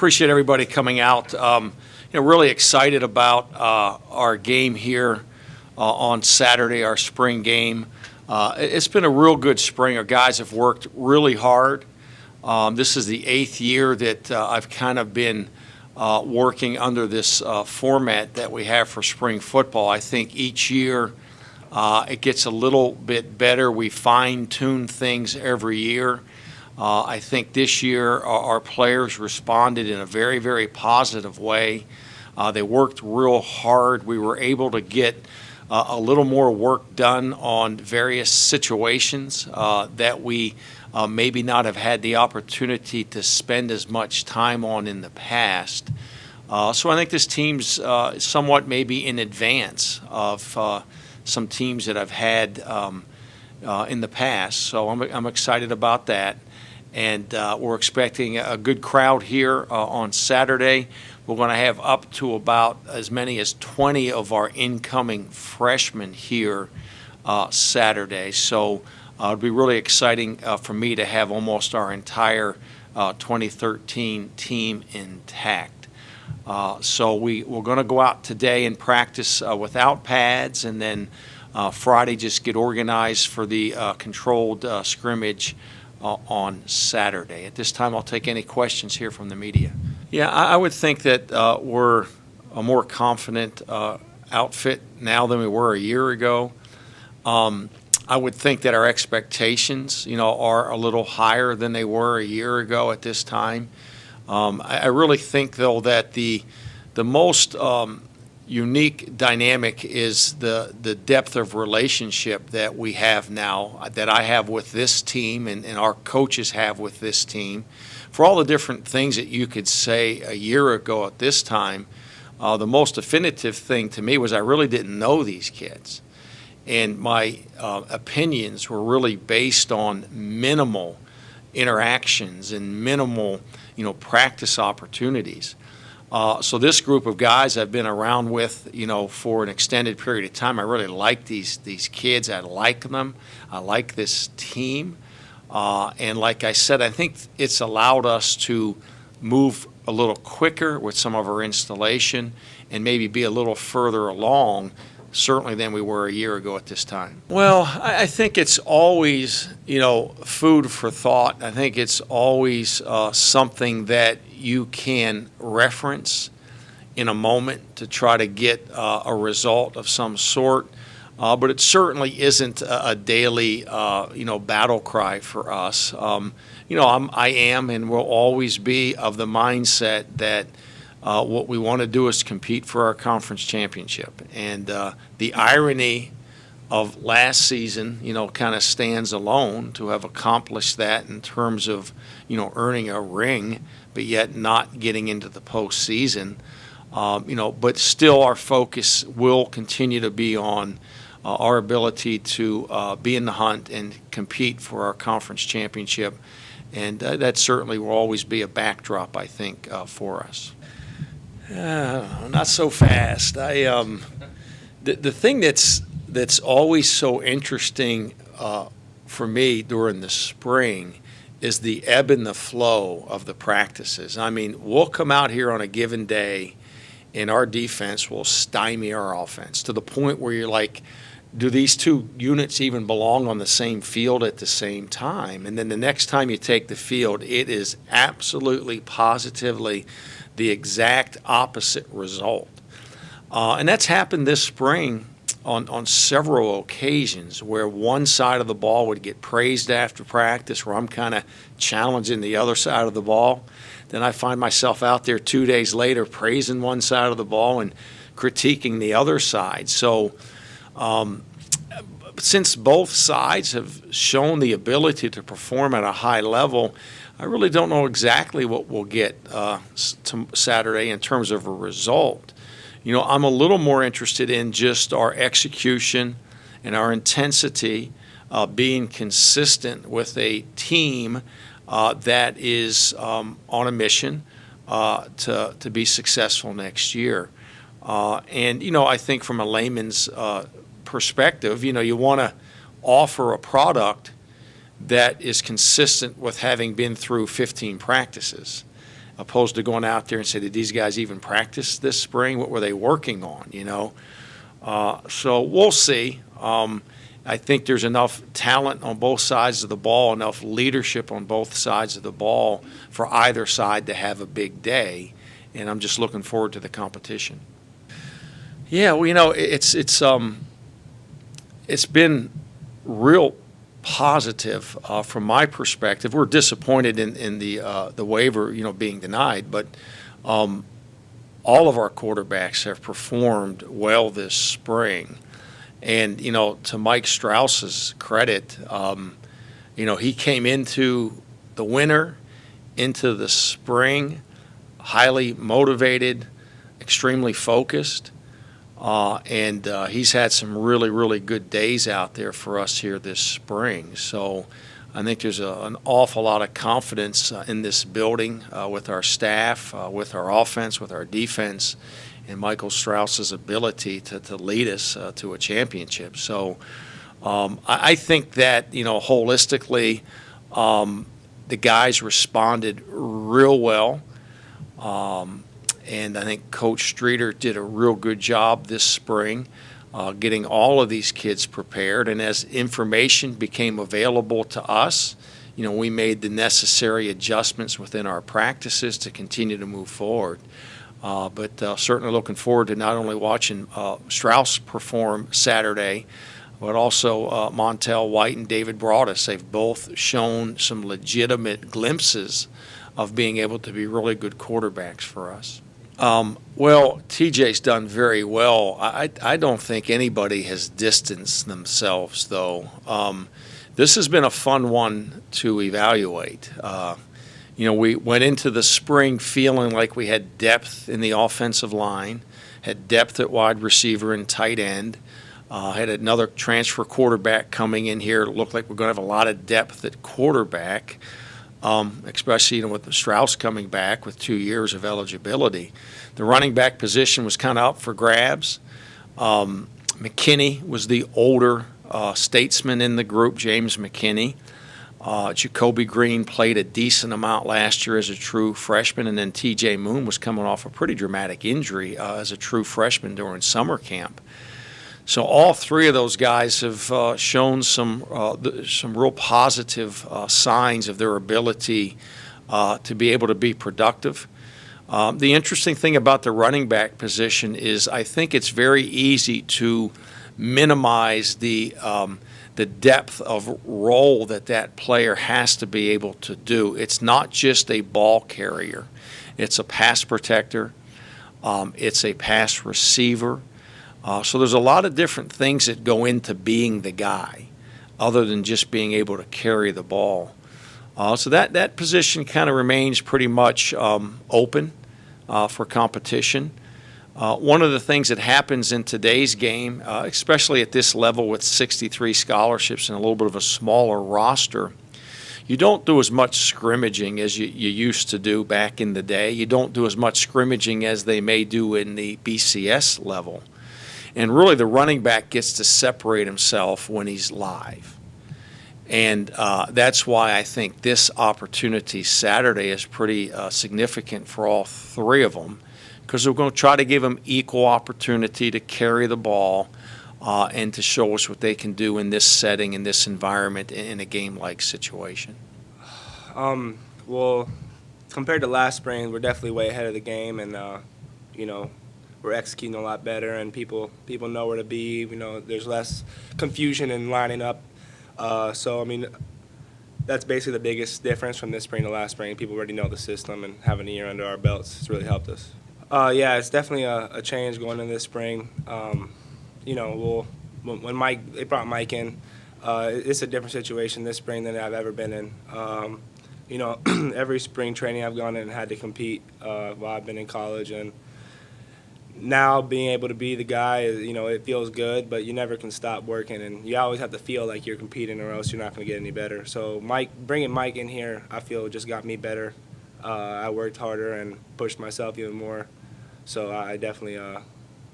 appreciate everybody coming out. Really excited about our game here on Saturday, our spring game. It's been a real good spring. Our guys have worked really hard. This is the 8th year that I've kind of been working under this format that we have for spring football. I think each year it gets a little bit better. We fine-tune things every year. I think this year our players responded in a very, very positive way. They worked real hard. We were able to get a little more work done on various situations that we maybe not have had the opportunity to spend as much time on in the past. So I think this team's somewhat maybe in advance of some teams that I've had in the past. So I'm excited about that. And we're expecting a good crowd here on Saturday. We're going to have up to about as many as 20 of our incoming freshmen here Saturday. So it'll be really exciting for me to have almost our entire 2013 team intact. So we're going to go out today and practice without pads, and then Friday just get organized for the controlled scrimmage on Saturday. At this time, I'll take any questions here from the media. Yeah, I would think that we're a more confident outfit now than we were a year ago. I would think that our expectations, are a little higher than they were a year ago at this time. I really think, though, that the most unique dynamic is the depth of relationship that we have now, that I have with this team and our coaches have with this team. For all the different things that you could say a year ago at this time, the most definitive thing to me was I really didn't know these kids. And my opinions were really based on minimal interactions and minimal, practice opportunities. So this group of guys I've been around with, for an extended period of time, I really like these kids. I like them. I like this team. And like I said, I think it's allowed us to move a little quicker with some of our installation and maybe be a little further along, certainly than we were a year ago at this time. Well, I think it's always, food for thought. I think it's always something that you can reference in a moment to try to get a result of some sort. But it certainly isn't a daily, battle cry for us. I am and will always be of the mindset that what we want to do is compete for our conference championship. And the irony of last season, kind of stands alone to have accomplished that in terms of, earning a ring, but yet not getting into the postseason. But still our focus will continue to be on our ability to be in the hunt and compete for our conference championship. And that certainly will always be a backdrop, I think, for us. Not so fast. The thing that's always so interesting for me during the spring is the ebb and the flow of the practices. I mean, we'll come out here on a given day and our defense will stymie our offense to the point where you're like, do these two units even belong on the same field at the same time? And then the next time you take the field, it is absolutely, positively the exact opposite result. And that's happened this spring on several occasions where one side of the ball would get praised after practice, where I'm kind of challenging the other side of the ball. Then I find myself out there 2 days later praising one side of the ball and critiquing the other side. So since both sides have shown the ability to perform at a high level, I really don't know exactly what we'll get Saturday in terms of a result. I'm a little more interested in just our execution and our intensity being consistent with a team that is on a mission to be successful next year. And I think from a layman's perspective, you want to offer a product that is consistent with having been through 15 practices. opposed to going out there and say, did these guys even practice this spring? What were they working on, you know? So we'll see. I think there's enough talent on both sides of the ball, enough leadership on both sides of the ball for either side to have a big day, and I'm just looking forward to the competition. Yeah, well, you know, it's been real positive from my perspective. We're disappointed in the waiver, you know, being denied, but all of our quarterbacks have performed well this spring. And, you know, to Mike Strauss's credit, you know, he came into the winter, into the spring, highly motivated, extremely focused, and he's had some really, really good days out there for us here this spring. So I think there's an awful lot of confidence in this building with our staff, with our offense, with our defense, and Michael Strauss's ability to lead us to a championship. So I think that, you know, holistically, the guys responded real well. And I think Coach Streeter did a real good job this spring getting all of these kids prepared. And as information became available to us, you know, we made the necessary adjustments within our practices to continue to move forward. But certainly looking forward to not only watching Strauss perform Saturday, but also Montel White and David Broadus. They've both shown some legitimate glimpses of being able to be really good quarterbacks for us. Well, TJ's done very well. I don't think anybody has distanced themselves, though. This has been a fun one to evaluate. You know, we went into the spring feeling like we had depth in the offensive line, had depth at wide receiver and tight end, had another transfer quarterback coming in here. It looked like we're going to have a lot of depth at quarterback, especially, you know, with the Strauss coming back with 2 years of eligibility. The running back position was kind of up for grabs. McKinney was the older statesman in the group, James McKinney. Jacoby Green played a decent amount last year as a true freshman, and then T.J. Moon was coming off a pretty dramatic injury as a true freshman during summer camp. So all three of those guys have shown some real positive signs of their ability to be able to be productive. The interesting thing about the running back position is I think it's very easy to minimize the depth of role that player has to be able to do. It's not just a ball carrier. It's a pass protector. It's a pass receiver. So there's a lot of different things that go into being the guy other than just being able to carry the ball. So that position kind of remains pretty much open for competition. One of the things that happens in today's game, especially at this level with 63 scholarships and a little bit of a smaller roster, you don't do as much scrimmaging as you used to do back in the day. You don't do as much scrimmaging as they may do in the BCS level. And really the running back gets to separate himself when he's live. And that's why I think this opportunity Saturday is pretty significant for all three of them, because we're going to try to give them equal opportunity to carry the ball and to show us what they can do in this setting, in this environment, in a game-like situation. Well, compared to last spring, we're definitely way ahead of the game, and you know, we're executing a lot better, and people know where to be. You know, there's less confusion in lining up. So I mean, that's basically the biggest difference from this spring to last spring. People already know the system, and having a year under our belts has really helped us. Yeah, it's definitely a change going into this spring. You know, when they brought Mike in, it's a different situation this spring than I've ever been in. You know, every spring training I've gone in and had to compete while I've been in college, and now being able to be the guy, you know, it feels good, but you never can stop working, and you always have to feel like you're competing, or else you're not going to get any better. So bringing Mike in here, I feel just got me better. I worked harder and pushed myself even more. So I definitely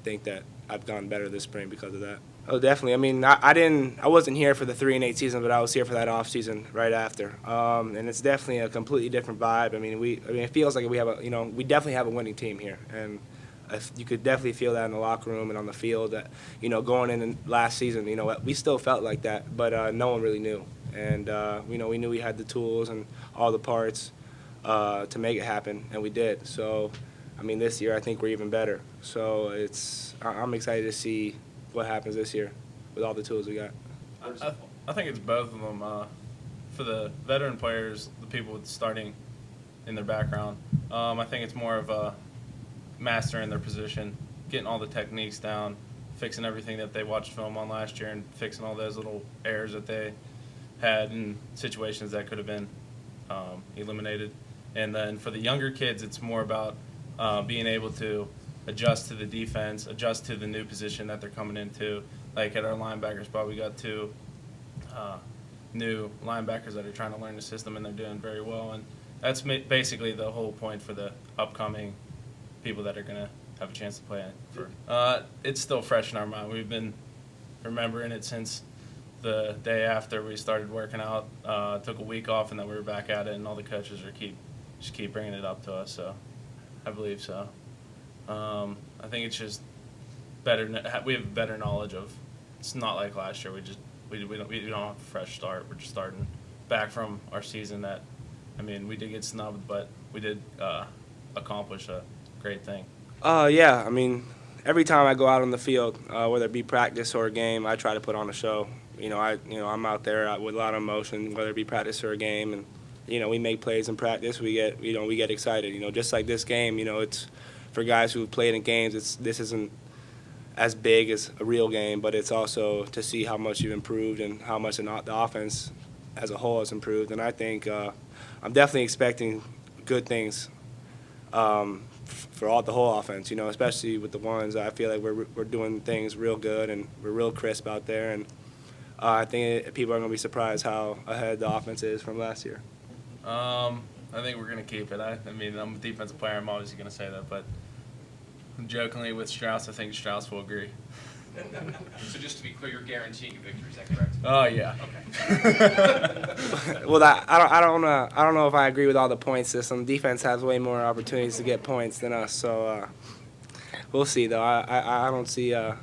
think that I've gotten better this spring because of that. Oh, definitely. I mean, I wasn't here for the 3-8 season, but I was here for that off season right after. And it's definitely a completely different vibe. I mean, it feels like we have we definitely have a winning team here, and you could definitely feel that in the locker room and on the field. That going in last season, we still felt like that, but no one really knew. And we knew we had the tools and all the parts to make it happen, and we did. So, I mean, this year I think we're even better. So I'm excited to see what happens this year with all the tools we got. I think it's both of them. For the veteran players, the people with starting in their background, I think it's more of mastering their position, getting all the techniques down, fixing everything that they watched film on last year, and fixing all those little errors that they had in situations that could have been eliminated. And then for the younger kids, it's more about being able to adjust to the defense, adjust to the new position that they're coming into. Like at our linebacker spot, we got two new linebackers that are trying to learn the system, and they're doing very well. And that's basically the whole point for the upcoming people that are going to have a chance to play it. It's still fresh in our mind. We've been remembering it since the day after we started working out. Took a week off, and then we were back at it, and all the coaches just keep bringing it up to us. So I believe so. I think it's just better. We have better knowledge of. It's not like last year. We don't have a fresh start. We're just starting back from our season. We did get snubbed, but we did accomplish a great thing. Yeah. I mean, every time I go out on the field, whether it be practice or a game, I try to put on a show. I'm out there with a lot of emotion, whether it be practice or a game, and we make plays in practice. We get excited. Just like this game. It's for guys who've played in games. This isn't as big as a real game, but it's also to see how much you've improved and how much the offense as a whole has improved. And I think I'm definitely expecting good things for the whole offense. Especially with the ones. I feel like we're doing things real good and we're real crisp out there. And I think people are going to be surprised how ahead the offense is from last year. I think we're going to keep it. I'm a defensive player. I'm obviously going to say that, but jokingly with Strauss, I think Strauss will agree. So just to be clear, you're guaranteeing a victory. Is that correct? Oh yeah. Okay. Well, I don't know if I agree with all the point system. Defense has way more opportunities to get points than us, so we'll see. Though I don't see. I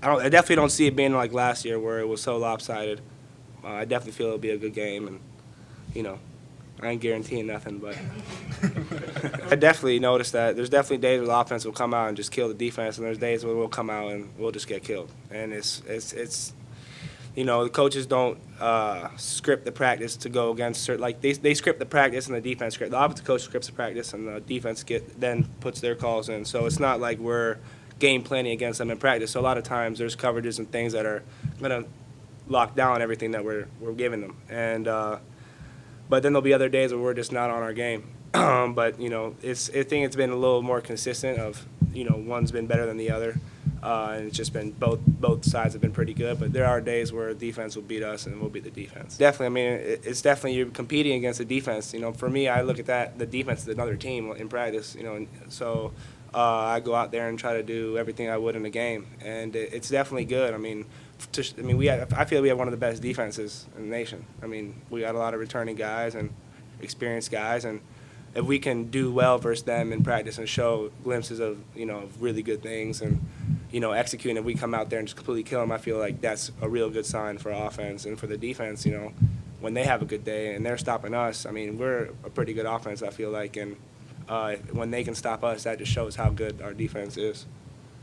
definitely don't see it being like last year where it was so lopsided. I definitely feel it'll be a good game, and I ain't guaranteeing nothing, but I definitely noticed that there's definitely days where the offense will come out and just kill the defense, and there's days where we'll come out and we'll just get killed. And it's the coaches don't script the practice to go against certain, like they script the practice and the defense script. The offensive coach scripts the practice and the defense then puts their calls in. So it's not like we're game planning against them in practice. So a lot of times there's coverages and things that are going to lock down everything that we're giving them. And but then there'll be other days where we're just not on our game. But I think it's been a little more consistent. Of one's been better than the other, and it's just been both sides have been pretty good. But there are days where defense will beat us and we'll beat the defense. Definitely, it's definitely you're competing against the defense. For me, I look at the defense is another team in practice. And so I go out there and try to do everything I would in a game, and it's definitely good. I feel we have one of the best defenses in the nation. We got a lot of returning guys and experienced guys, and if we can do well versus them in practice and show glimpses of really good things and executing, if we come out there and just completely kill them, I feel like that's a real good sign for our offense and for the defense. When they have a good day and they're stopping us, we're a pretty good offense. I feel like, and when they can stop us, that just shows how good our defense is.